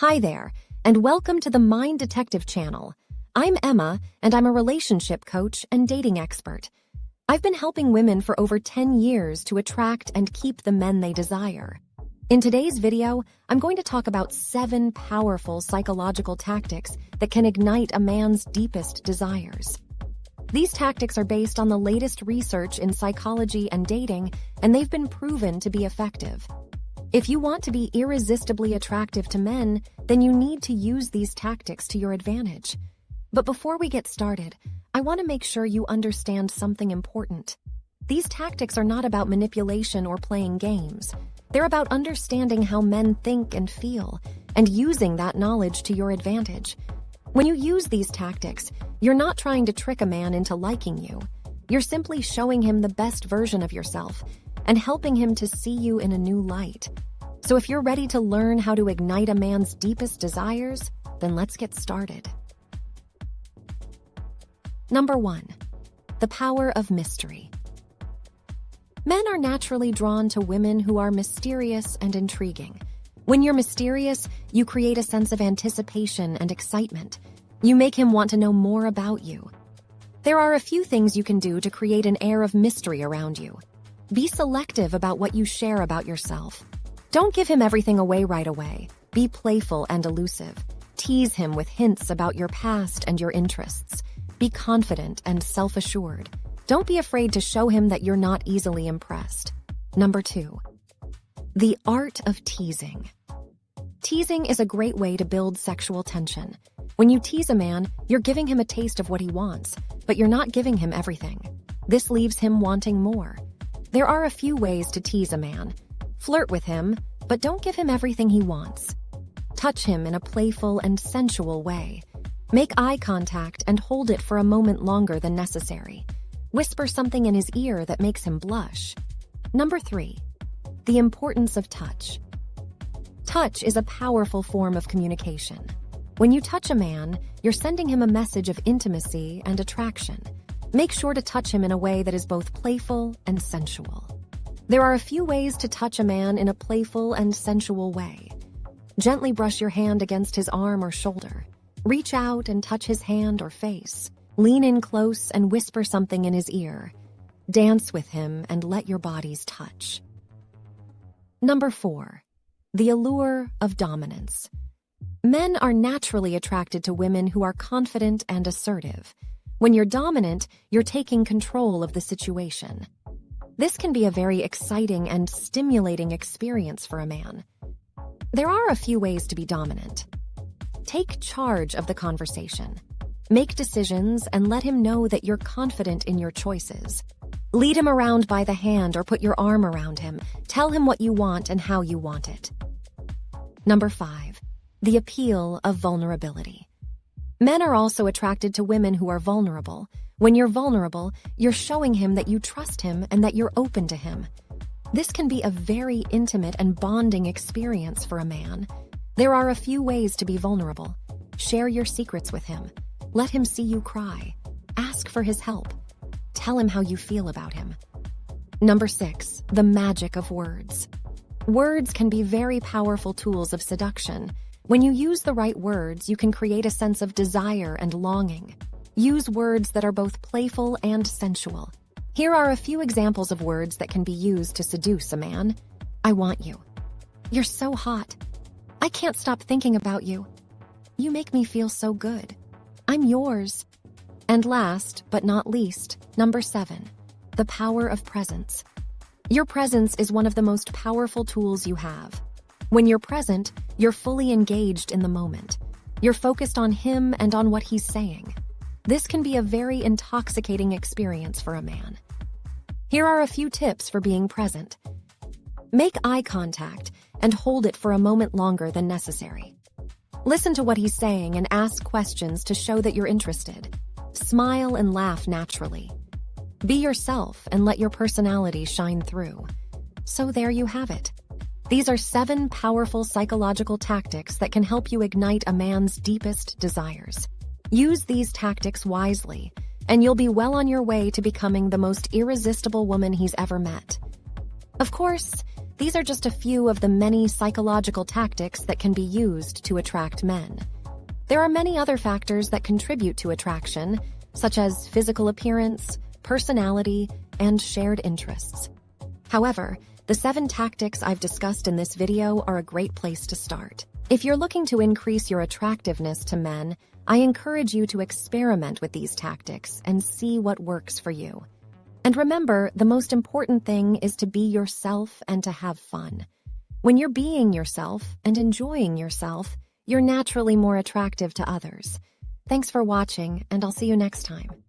Hi there, and welcome to the Mind Detective channel. I'm Emma, and I'm a relationship coach and dating expert. I've been helping women for over 10 years to attract and keep the men they desire. In today's video, I'm going to talk about 7 powerful psychological tactics that can ignite a man's deepest desires. These tactics are based on the latest research in psychology and dating, and they've been proven to be effective. If you want to be irresistibly attractive to men, then you need to use these tactics to your advantage. But before we get started, I want to make sure you understand something important. These tactics are not about manipulation or playing games. They're about understanding how men think and feel, and using that knowledge to your advantage. When you use these tactics, you're not trying to trick a man into liking you. You're simply showing him the best version of yourself and helping him to see you in a new light. So if you're ready to learn how to ignite a man's deepest desires, then let's get started. Number 1. The power of mystery. Men are naturally drawn to women who are mysterious and intriguing. When you're mysterious, you create a sense of anticipation and excitement. You make him want to know more about you. There are a few things you can do to create an air of mystery around you. Be selective about what you share about yourself. Don't give him everything away right away. Be playful and elusive. Tease him with hints about your past and your interests. Be confident and self-assured. Don't be afraid to show him that you're not easily impressed. Number 2. The art of teasing. Teasing is a great way to build sexual tension. When you tease a man, you're giving him a taste of what he wants, but you're not giving him everything. This leaves him wanting more. There are a few ways to tease a man. Flirt with him, but don't give him everything he wants. Touch him in a playful and sensual way. Make eye contact and hold it for a moment longer than necessary. Whisper something in his ear that makes him blush. Number 3. The importance of touch. Touch is a powerful form of communication. When you touch a man, you're sending him a message of intimacy and attraction. Make sure to touch him in a way that is both playful and sensual. There are a few ways to touch a man in a playful and sensual way. Gently brush your hand against his arm or shoulder. Reach out and touch his hand or face. Lean in close and whisper something in his ear. Dance with him and let your bodies touch. Number 4. The allure of dominance. Men are naturally attracted to women who are confident and assertive. When you're dominant, you're taking control of the situation. This can be a very exciting and stimulating experience for a man. There are a few ways to be dominant. Take charge of the conversation. Make decisions and let him know that you're confident in your choices. Lead him around by the hand or put your arm around him. Tell him what you want and how you want it. Number 5. The appeal of vulnerability. Men are also attracted to women who are vulnerable. When you're vulnerable, you're showing him that you trust him and that you're open to him. This can be a very intimate and bonding experience for a man. There are a few ways to be vulnerable. Share your secrets with him. Let him see you cry. Ask for his help. Tell him how you feel about him. Number 6. The magic of words. Words can be very powerful tools of seduction. When you use the right words, you can create a sense of desire and longing. Use words that are both playful and sensual. Here are a few examples of words that can be used to seduce a man. I want you. You're so hot. I can't stop thinking about you. You make me feel so good. I'm yours. And last, but not least, number 7. The power of presence. Your presence is one of the most powerful tools you have. When you're present, you're fully engaged in the moment. You're focused on him and on what he's saying. This can be a very intoxicating experience for a man. Here are a few tips for being present. Make eye contact and hold it for a moment longer than necessary. Listen to what he's saying and ask questions to show that you're interested. Smile and laugh naturally. Be yourself and let your personality shine through. So there you have it. These are 7 powerful psychological tactics that can help you ignite a man's deepest desires. Use these tactics wisely, and you'll be well on your way to becoming the most irresistible woman he's ever met. Of course, These are just a few of the many psychological tactics that can be used to attract men. There are many other factors that contribute to attraction, such as physical appearance, personality, and shared interests. However, the 7 tactics I've discussed in this video are a great place to start. If you're looking to increase your attractiveness to men, I encourage you to experiment with these tactics and see what works for you. And remember, the most important thing is to be yourself and to have fun. When you're being yourself and enjoying yourself, you're naturally more attractive to others. Thanks for watching, and I'll see you next time.